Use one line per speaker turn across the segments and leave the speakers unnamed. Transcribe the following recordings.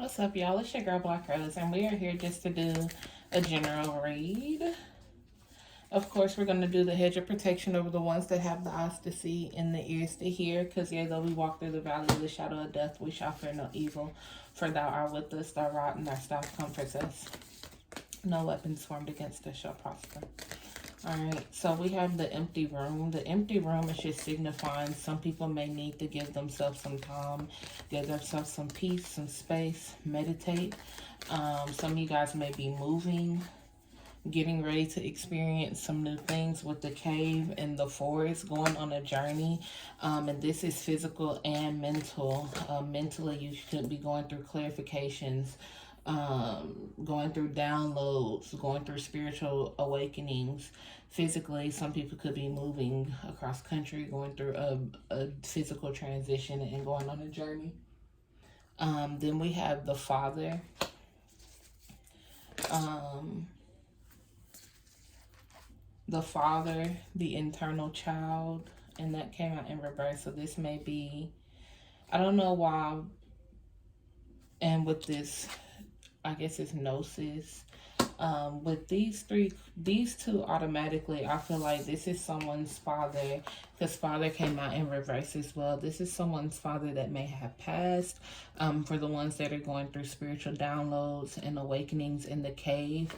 What's up, y'all? It's your girl Black Rose, and we are here just to do a general read. Of course, we're going to do the hedge of protection over the ones that have the eyes to see and the ears to hear. Because, yea, though we walk through the valley of the shadow of death, we shall fear no evil. For thou art with us, thy rod and thy staff comforts us. No weapons formed against us shall prosper. Alright, so we have the empty room. The empty room is just signifying some people may need to give themselves some time, give themselves some peace, some space, meditate. Some of you guys may be moving, getting ready to experience some new things with the cave and the forest, going on a journey. And this is physical and mental. Mentally, you should be going through clarifications, going through downloads, going through spiritual awakenings. Physically, some people could be moving across country, going through a physical transition and going on a journey. Then we have the Father. The Father, the internal child, and that came out in reverse. So this may be, I don't know why, and with this, I guess it's Gnosis. With these two automatically, I feel like this is someone's father, because father came out in reverse as well. This is someone's father that may have passed. For the ones that are going through spiritual downloads and awakenings in the cave,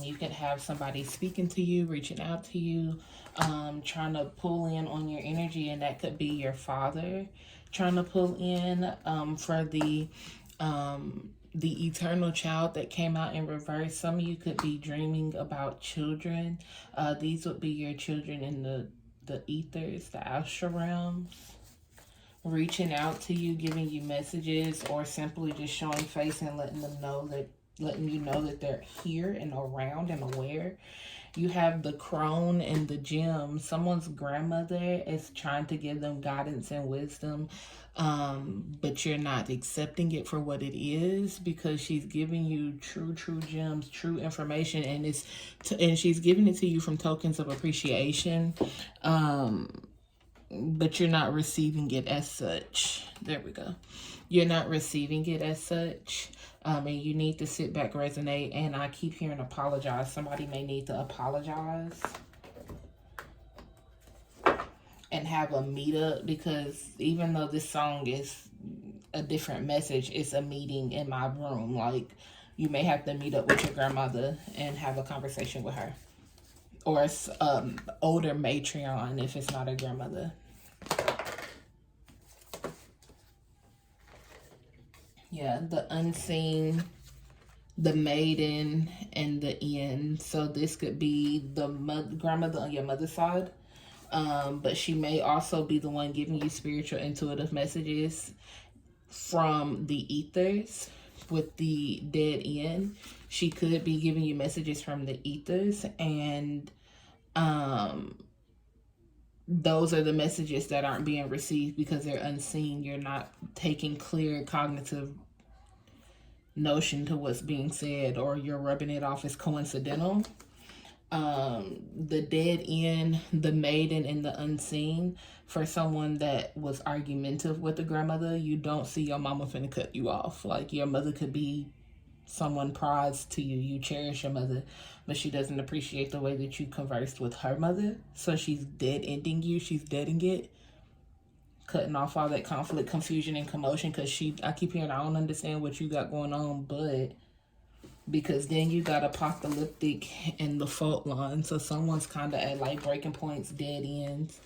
you can have somebody speaking to you, reaching out to you, trying to pull in on your energy, and that could be your father trying to pull in. For the eternal child that came out in reverse, some of you could be dreaming about children. These would be your children in the ethers, the astral realms, reaching out to you, giving you messages, or simply just showing face and letting you know that they're here and around and aware. You have the crone and the gem. Someone's grandmother is trying to give them guidance and wisdom, but you're not accepting it for what it is, because she's giving you true gems, true information, and she's giving it to you from tokens of appreciation, but you're not receiving it as such. There we go. You're not receiving it as such. And you need to sit back, resonate, and I keep hearing apologize. Somebody may need to apologize and have a meetup, because even though this song is a different message, it's a meeting in my room. Like, you may have to meet up with your grandmother and have a conversation with her, or it's older matriarch if it's not a grandmother. Yeah, the unseen, the maiden, and the end. So this could be the grandmother on your mother's side. But she may also be the one giving you spiritual intuitive messages from the ethers. With the dead end, she could be giving you messages from the ethers, and those are the messages that aren't being received because they're unseen. You're not taking clear cognitive notion to what's being said, or you're rubbing it off as coincidental. The dead end, the maiden, and the unseen. For someone that was argumentative with the grandmother, you don't see your mama finna cut you off. Like, your mother could be someone prized to you. You cherish your mother, but she doesn't appreciate the way that you conversed with her mother. So she's dead-ending you. She's deading it. Cutting off all that conflict, confusion, and commotion, because I keep hearing, I don't understand what you got going on, but because then you got apocalyptic and the fault line. So someone's kind of at like breaking points, dead ends,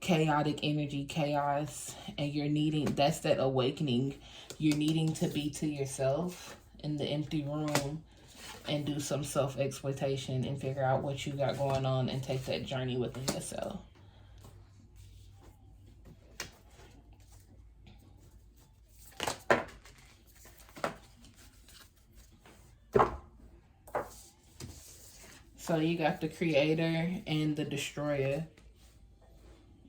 chaotic energy, chaos, and that's that awakening. You're needing to be to yourself in the empty room and do some self-exploitation and figure out what you got going on and take that journey within yourself. So you got the creator and the destroyer.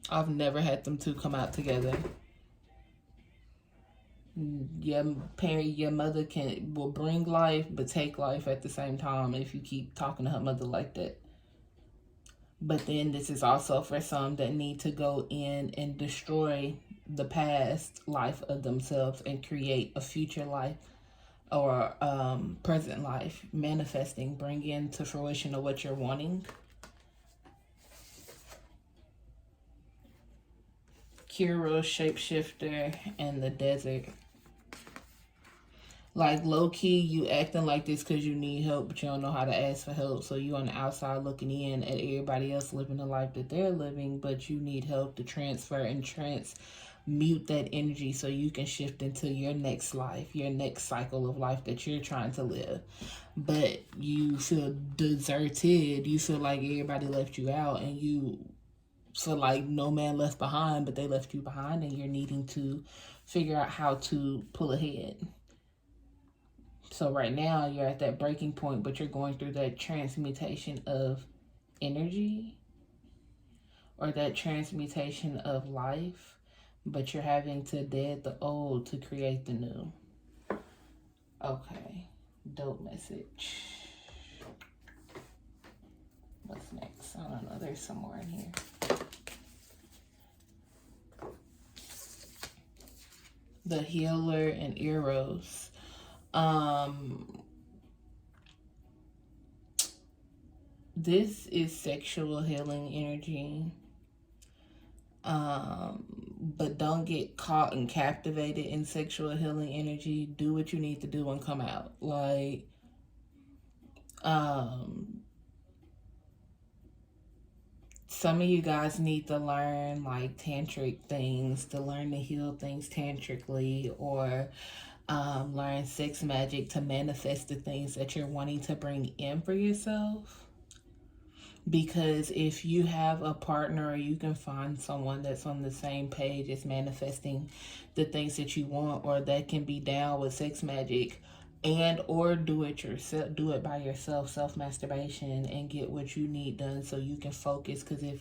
I've never had them two come out together. Your mother will bring life, but take life at the same time if you keep talking to her mother like that. But then this is also for some that need to go in and destroy the past life of themselves and create a future life or present life, manifesting, bring into fruition of what you're wanting. Kira, shapeshifter, and the desert. Like, low-key, you acting like this because you need help, but you don't know how to ask for help. So you on the outside looking in at everybody else living the life that they're living, but you need help to transfer and transmute that energy so you can shift into your next life, your next cycle of life that you're trying to live. But you feel deserted. You feel like everybody left you out, and you feel like no man left behind, but they left you behind, and you're needing to figure out how to pull ahead. So right now you're at that breaking point, but you're going through that transmutation of energy or that transmutation of life, but you're having to dead the old to create the new. Okay, dope message. What's next? I don't know, there's some more in here. The Healer and Eros. This is sexual healing energy. But don't get caught and captivated in sexual healing energy. Do what you need to do and come out. Like, some of you guys need to learn like tantric things, to learn to heal things tantrically, or learn sex magic to manifest the things that you're wanting to bring in for yourself. Because if you have a partner, or you can find someone that's on the same page as manifesting the things that you want, or that can be down with sex magic, and or do it yourself, do it by yourself, self-masturbation, and get what you need done so you can focus. Because if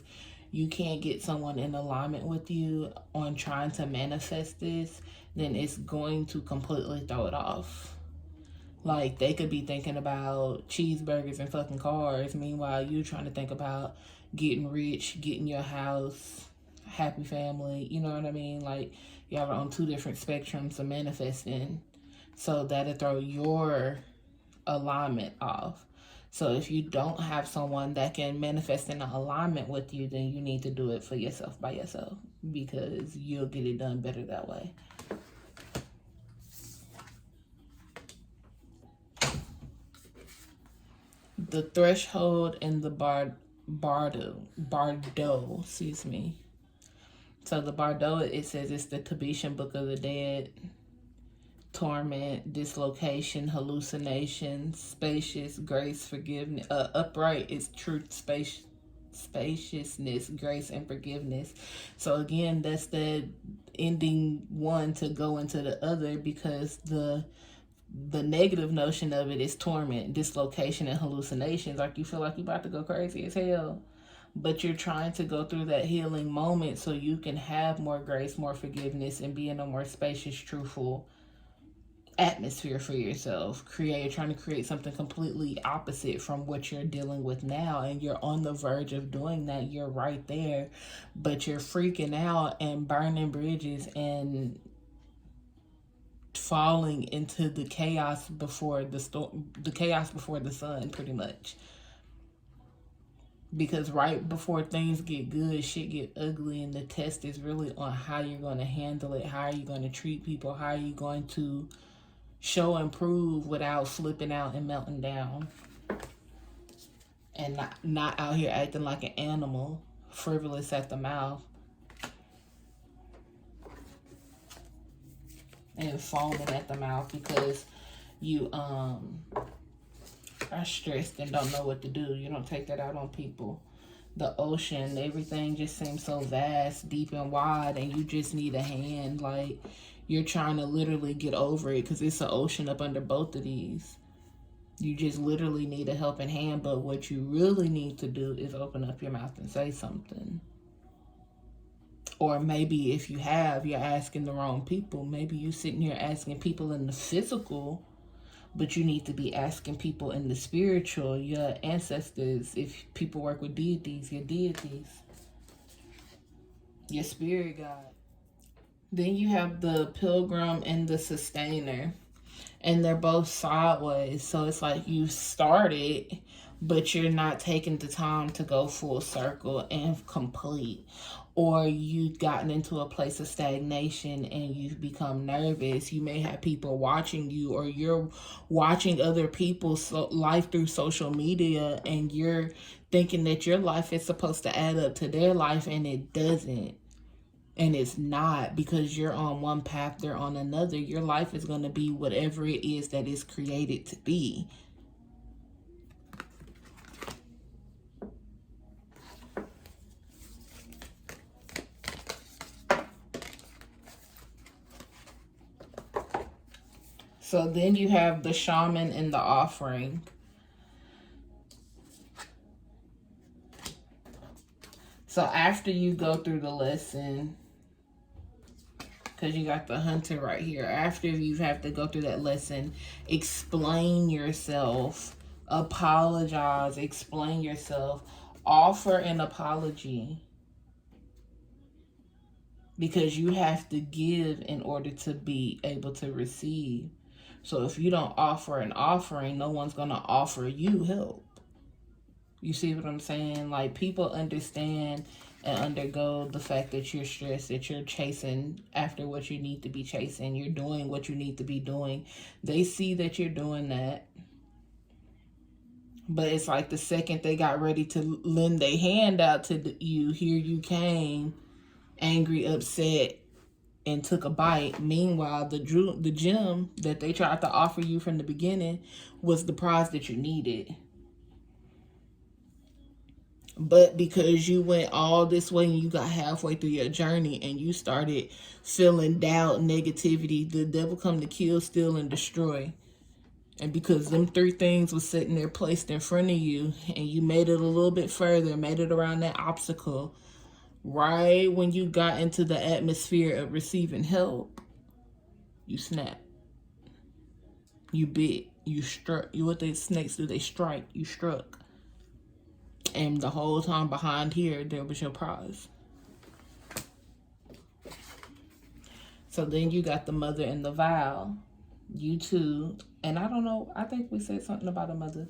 you can't get someone in alignment with you on trying to manifest this, then it's going to completely throw it off. Like, they could be thinking about cheeseburgers and fucking cars. Meanwhile, you trying to think about getting rich, getting your house, happy family. You know what I mean? Like, y'all are on two different spectrums of manifesting. So that'll throw your alignment off. So if you don't have someone that can manifest in alignment with you, then you need to do it for yourself by yourself, because you'll get it done better that way. The Threshold and the Bardo, excuse me. So the Bardo, it says it's the Tibetan Book of the Dead. Torment, dislocation, hallucination, spacious, grace, forgiveness. Upright is truth, spaciousness, grace, and forgiveness. So again, that's the ending one to go into the other, because the negative notion of it is torment, dislocation, and hallucinations. Like, you feel like you're about to go crazy as hell, but you're trying to go through that healing moment so you can have more grace, more forgiveness, and be in a more spacious, truthful atmosphere for yourself. Trying to create something completely opposite from what you're dealing with now, and you're on the verge of doing that. You're right there, but you're freaking out and burning bridges and falling into the chaos before the storm, the chaos before the sun, pretty much. Because right before things get good, shit get ugly, and the test is really on how you're going to handle it. How are you going to treat people? How are you going to show and prove without flipping out and melting down, and not out here acting like an animal, frivolous at the mouth, and foaming at the mouth because you are stressed and don't know what to do. You don't take that out on people. The ocean, everything just seems so vast, deep, and wide, and you just need a hand. Like, you're trying to literally get over it because it's an ocean up under both of these. You just literally need a helping hand, but what you really need to do is open up your mouth and say something. Or maybe if you're asking the wrong people. Maybe you're sitting here asking people in the physical, but you need to be asking people in the spiritual, your ancestors. If people work with deities, your deities, your spirit guide. Then you have the Pilgrim and the Sustainer. and they're both sideways. So it's like you started, but you're not taking the time to go full circle and complete. Or you've gotten into a place of stagnation and you've become nervous. You may have people watching you, or you're watching other people's life through social media, and you're thinking that your life is supposed to add up to their life, and it doesn't. And it's not, because you're on one path, they're on another. Your life is going to be whatever it is that it's created to be. So then you have the shaman and the offering. So after you go through the lesson, because you got the hunter right here, after you have to go through that lesson, explain yourself, apologize, explain yourself, offer an apology. Because you have to give in order to be able to receive. So if you don't offer an offering, no one's going to offer you help. You see what I'm saying? Like, people understand and undergo the fact that you're stressed, that you're chasing after what you need to be chasing. You're doing what you need to be doing. They see that you're doing that. But it's like the second they got ready to lend their hand out to you, here you came, angry, upset, and took a bite. Meanwhile, the gem that they tried to offer you from the beginning was the prize that you needed. But because you went all this way and you got halfway through your journey and you started feeling doubt, negativity, the devil come to kill, steal, and destroy. And because them three things was sitting there placed in front of you, and you made it a little bit further, made it around that obstacle, right when you got into the atmosphere of receiving help, you snapped. You bit. You struck. You, what the snakes do? They strike. You struck. And the whole time behind here, there was your prize. So then you got the mother and the vow. You two. And I don't know. I think we said something about a mother.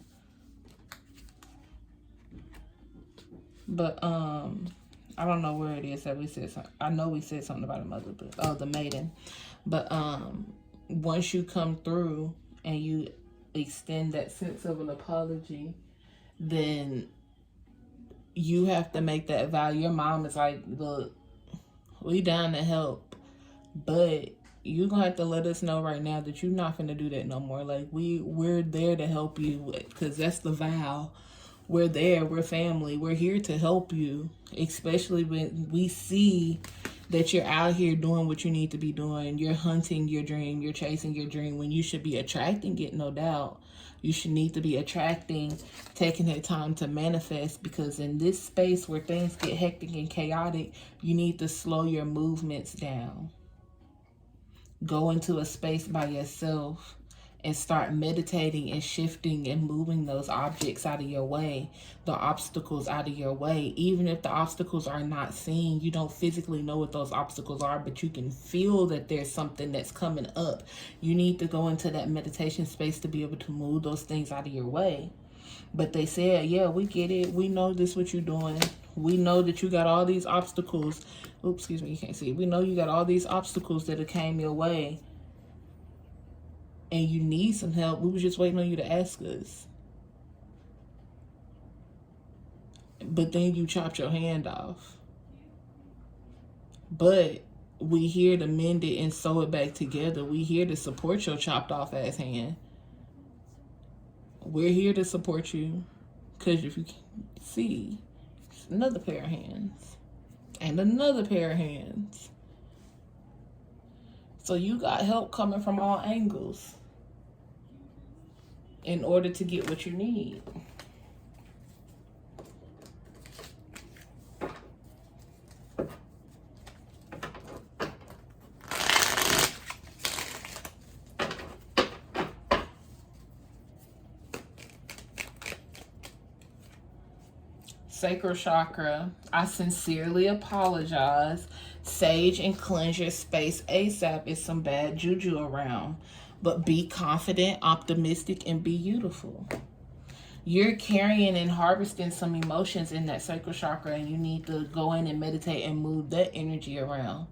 But, I don't know where it is that we said something. I know we said something about a mother, but the maiden. But once you come through and you extend that sense of an apology, then you have to make that vow. Your mom is like, look, we down to help, but you're gonna have to let us know right now that you're not gonna do that no more. Like, we're there to help you, because that's the vow. We're there, we're family, we're here to help you, especially when we see that you're out here doing what you need to be doing. You're hunting your dream, you're chasing your dream, when you should be attracting it, no doubt. You should need to be attracting, taking that time to manifest, because in this space where things get hectic and chaotic, you need to slow your movements down. Go into a space by yourself and start meditating and shifting and moving those objects out of your way, the obstacles out of your way. Even if the obstacles are not seen, you don't physically know what those obstacles are, but you can feel that there's something that's coming up. You need to go into that meditation space to be able to move those things out of your way. But they said, yeah, we get it. We know this what you're doing. We know that you got all these obstacles. Oops, excuse me, you can't see. We know you got all these obstacles that have came your way, and you need some help. We was just waiting on you to ask us. But then you chopped your hand off. But we here to mend it and sew it back together. We here to support your chopped off ass hand. We're here to support you. Because if you can see, it's another pair of hands. And another pair of hands. So you got help coming from all angles in order to get what you need. Sacral chakra, I sincerely apologize. Sage and cleanse your space ASAP. Is some bad juju around. but be confident, optimistic, and be beautiful. You're carrying and harvesting some emotions in that sacral chakra, and you need to go in and meditate and move that energy around.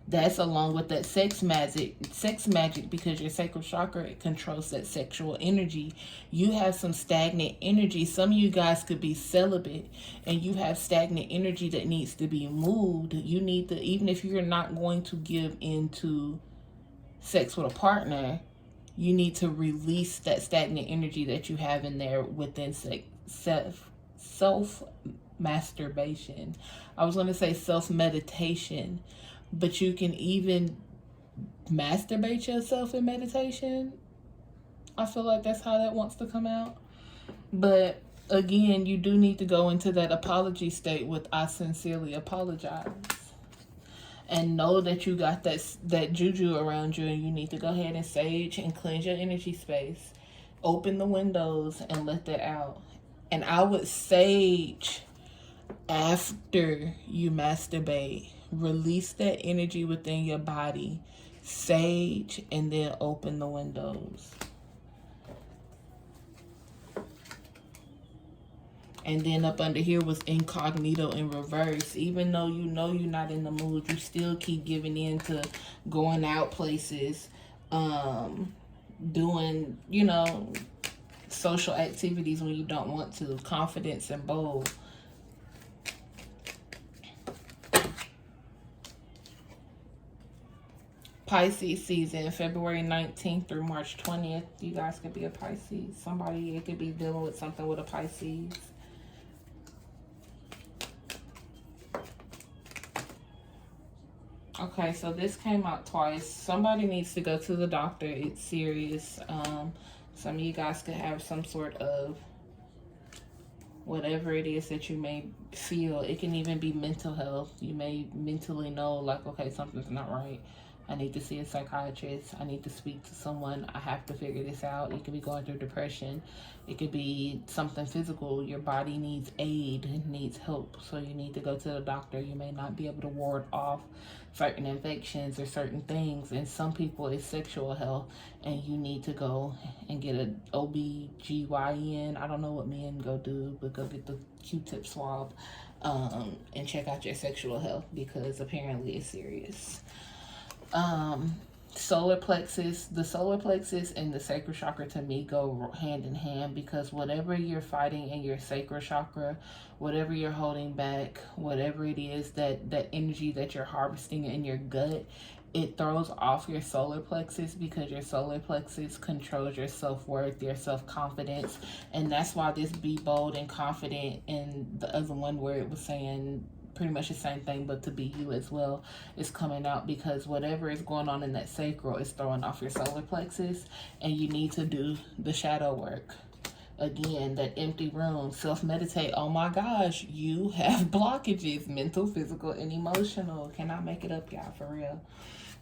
That's along with that sex magic, because your sacral chakra, it controls that sexual energy. You have some stagnant energy. Some of you guys could be celibate and you have stagnant energy that needs to be moved. You need to, even if you're not going to give into sex with a partner, you need to release that stagnant energy that you have in there within self masturbation. I was going to say self meditation, but you can even masturbate yourself in meditation. I feel like that's how that wants to come out. But again, you do need to go into that apology state with I sincerely apologize. And know that you got that juju around you, and you need to go ahead and sage and cleanse your energy space. Open the windows and let that out. And I would sage after you masturbate. Release that energy within your body. Sage and then open the windows. And then up under here was incognito in reverse. Even though you know you're not in the mood, you still keep giving in to going out places, doing, you know, social activities when you don't want to. Confidence and bold. Pisces season, February 19th through March 20th. You guys could be a Pisces. Somebody, it could be dealing with something with a Pisces. Okay, so this came out twice. Somebody needs to go to the doctor. It's serious. Some of you guys could have some sort of whatever it is that you may feel. It can even be mental health. You may mentally know, like, okay, something's not right. I need to see a psychiatrist. I need to speak to someone. I have to figure this out. You could be going through depression. It could be something physical. Your body needs aid and needs help. So you need to go to the doctor. You may not be able to ward off certain infections or certain things. And some people, it's sexual health. And you need to go and get an OB/GYN. I don't know what men go do, but go get the Q-tip swab and check out your sexual health, because apparently it's serious. Solar plexus, the solar plexus and the sacral chakra to me go hand in hand, because whatever you're fighting in your sacral chakra, whatever you're holding back, whatever it is, that energy that you're harvesting in your gut, it throws off your solar plexus, because your solar plexus controls your self-worth, your self-confidence. And that's why this be bold and confident, and the other one where it was saying pretty much the same thing, but to be you as well, is coming out, because whatever is going on in that sacral is throwing off your solar plexus, and you need to do the shadow work. Again, that empty room, self-meditate. Oh my gosh, you have blockages, mental, physical, and emotional. Can I make it up, y'all, for real?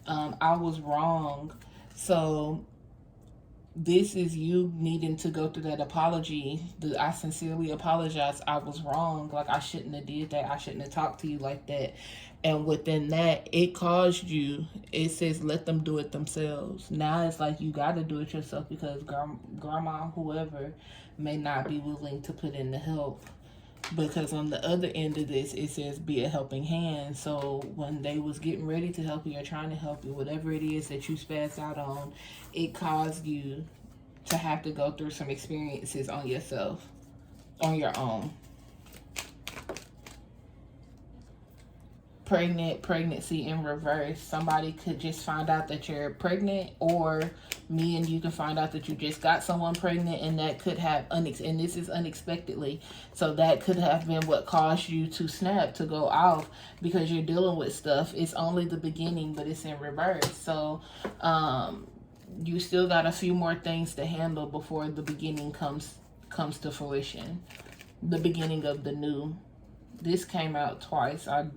I was wrong. So this is you needing to go through that apology. I sincerely apologize. I was wrong. Like, I shouldn't have did that. I shouldn't have talked to you like that. And within that, it caused you, it says, let them do it themselves. Now it's like you got to do it yourself, because grandma, whoever, may not be willing to put in the help. Because on the other end of this, it says be a helping hand. So when they was getting ready to help you or trying to help you, whatever it is that you spazzed out on, it caused you to have to go through some experiences on yourself, on your own. Pregnancy in reverse. Somebody could just find out that you're pregnant, or me and you can find out that you just got someone pregnant, and that could have and this is unexpectedly, so that could have been what caused you to snap, to go off, because you're dealing with stuff. It's only the beginning, but it's in reverse. So you still got a few more things to handle before the beginning comes to fruition, the beginning of the new. This came out twice. I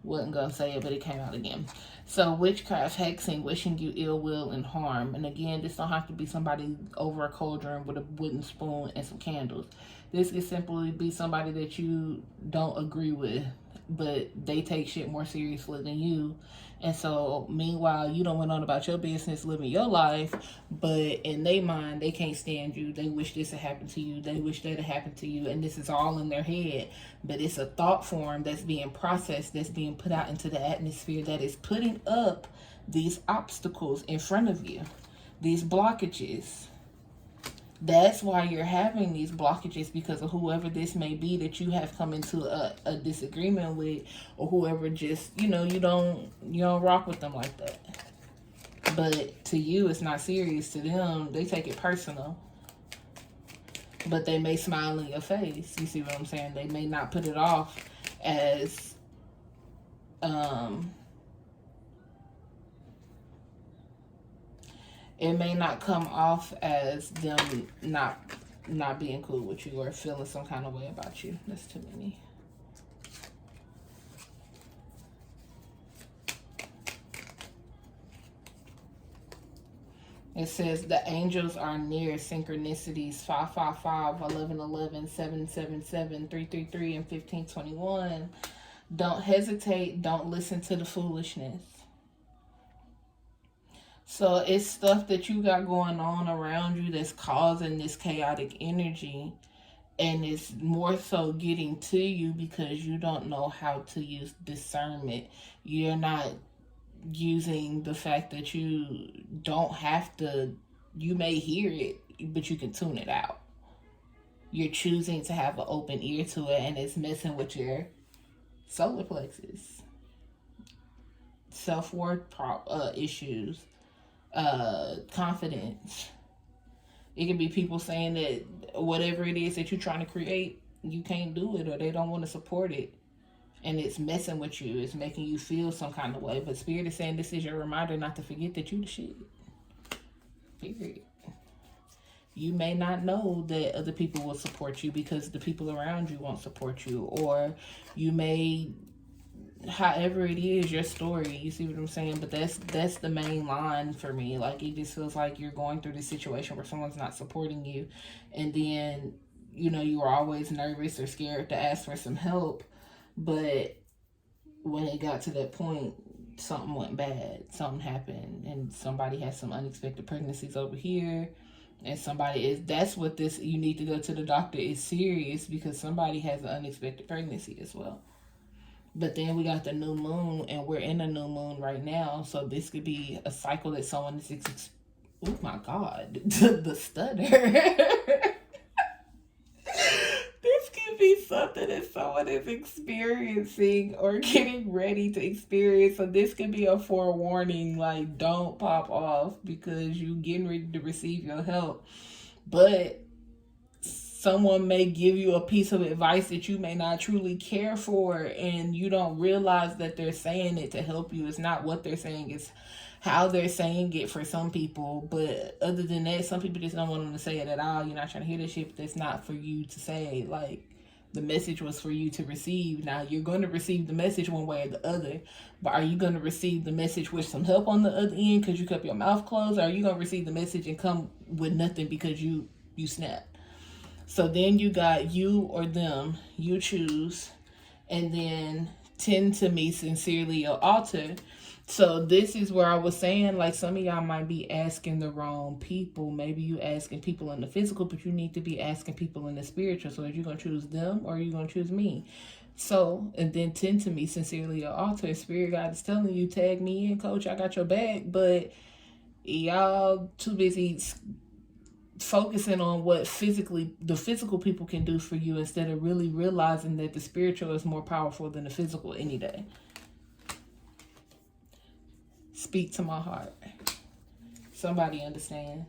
wasn't gonna say it, but it came out again. So witchcraft, hexing, wishing you ill will and harm. And again, this don't have to be somebody over a cauldron with a wooden spoon and some candles. This could simply be somebody that you don't agree with, but they take shit more seriously than you, And so, meanwhile, you don't went on about your business, living your life, but in their mind, they can't stand you. They wish this had happened to you. They wish that had happened to you. And this is all in their head. But it's a thought form that's being processed, that's being put out into the atmosphere, that is putting up these obstacles in front of you, these blockages. That's why you're having these blockages, because of whoever this may be that you have come into a disagreement with, or whoever just, you don't rock with them like that. But to you, it's not serious. To them, they take it personal. But they may smile in your face. You see what I'm saying? They may not put it off as it may not come off as them not being cool with you or feeling some kind of way about you. That's too many. It says the angels are near. Synchronicities 555, 1111, 777, 333, and 1521. Don't hesitate. Don't listen to the foolishness. So it's stuff that you got going on around you that's causing this chaotic energy, and it's more so getting to you because you don't know how to use discernment. You're not using the fact that you don't have to, you may hear it, but you can tune it out. You're choosing to have an open ear to it, and it's messing with your solar plexus, self-worth issues, confidence. It can be people saying that whatever it is that you're trying to create, you can't do it, or they don't want to support it, and it's messing with you. It's making you feel some kind of way. But Spirit is saying this is your reminder not to forget that you the shit. Period. You may not know that other people will support you because the people around you won't support you, or you may, however it is, your story. You see what I'm saying? But that's the main line for me. Like, it just feels like you're going through this situation where someone's not supporting you, and then you were always nervous or scared to ask for some help, but when it got to that point, something went bad. Something happened, and somebody had some unexpected pregnancies over here, and that's what this, you need to go to the doctor, is serious, because somebody has an unexpected pregnancy as well. But then we got the new moon, and we're in a new moon right now. So this could be a cycle that someone is, oh my God, the stutter. This could be something that someone is experiencing or getting ready to experience. So this could be a forewarning, like, don't pop off because you're getting ready to receive your help. But someone may give you a piece of advice that you may not truly care for, and you don't realize that they're saying it to help you. It's not what they're saying, it's how they're saying it for some people. But other than that, some people just don't want them to say it at all. You're not trying to hear this shit, but that's not for you to say. Like, the message was for you to receive. Now, you're going to receive the message one way or the other, but are you going to receive the message with some help on the other end because you kept your mouth closed, or are you going to receive the message and come with nothing because you snapped? So then you got you or them, you choose, and then tend to me sincerely your altar. So this is where I was saying, like, some of y'all might be asking the wrong people. Maybe you asking people in the physical, but you need to be asking people in the spiritual. So are you going to choose them, or are you going to choose me? So, and then tend to me sincerely your altar. Spirit God is telling you, tag me in, coach, I got your back. But y'all too busy focusing on what the physical people can do for you, instead of really realizing that the spiritual is more powerful than the physical any day. Speak to my heart. Somebody understand.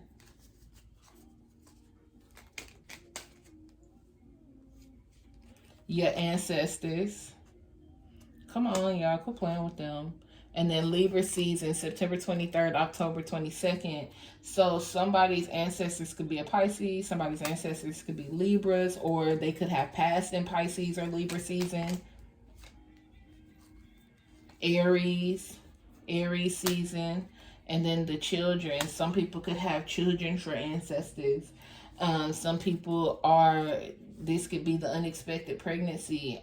Your ancestors. Come on, y'all. Quit playing with them. And then Libra season, September 23rd, October 22nd. So somebody's ancestors could be a Pisces. Somebody's ancestors could be Libras, or they could have passed in Pisces or Libra season. Aries season. And then the children. Some people could have children for ancestors. Some people this could be the unexpected pregnancy.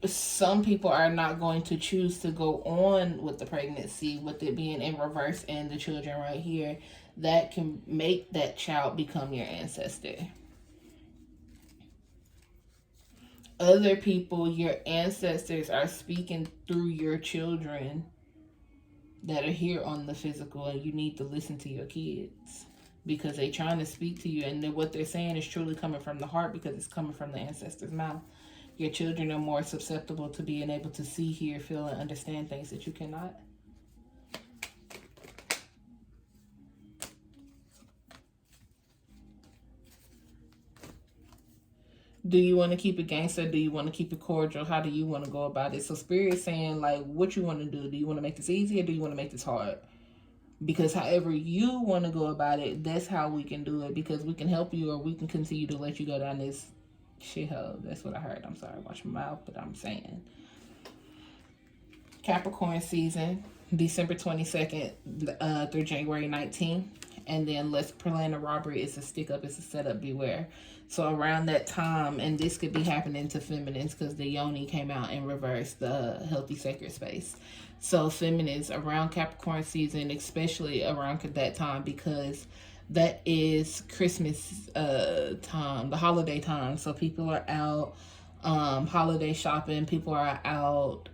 some people are not going to choose to go on with the pregnancy, with it being in reverse and the children right here. That can make that child become your ancestor. Other people, your ancestors, are speaking through your children that are here on the physical, and you need to listen to your kids because they're trying to speak to you, and what they're saying is truly coming from the heart because it's coming from the ancestor's mouth. Your children are more susceptible to being able to see, hear, feel, and understand things that you cannot. Do you want to keep it gangster? Do you want to keep it cordial? How do you want to go about it? So Spirit's saying, like, what you want to do. Do you want to make this easy or do you want to make this hard? Because however you want to go about it, that's how we can do it. Because we can help you or we can continue to let you go down this shithole. That's what I heard. I'm sorry, watch my mouth, but I'm saying. Capricorn season, December 22nd through January 19th. And then let's plan a robbery. It's a stick up. It's a setup. Beware. So around that time, and this could be happening to feminines because the yoni came out in reverse, the healthy sacred space. So feminines around Capricorn season, especially around that time, because that is Christmas time, the holiday time. So people are out holiday shopping. People are out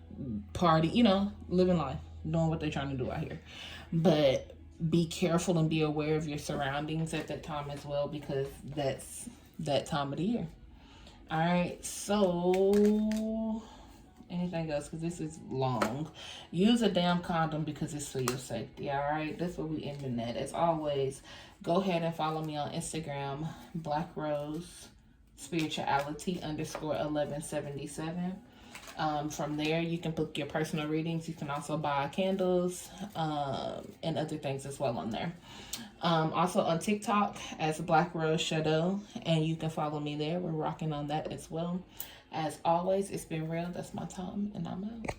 party, you know, living life, doing what they're trying to do out here. But be careful and be aware of your surroundings at that time as well, because that's that time of the year. All right, so anything else, because this is long. Use a damn condom because it's for your safety. All right, that's what we ending at. As always, go ahead and follow me on Instagram, BlaqueRoseSpirituality_1177. From there, you can book your personal readings. You can also buy candles and other things as well on there. Also on TikTok as BlaqueRoseShadeaux, and you can follow me there. We're rocking on that as well. As always, it's been real. That's my time, and I'm out.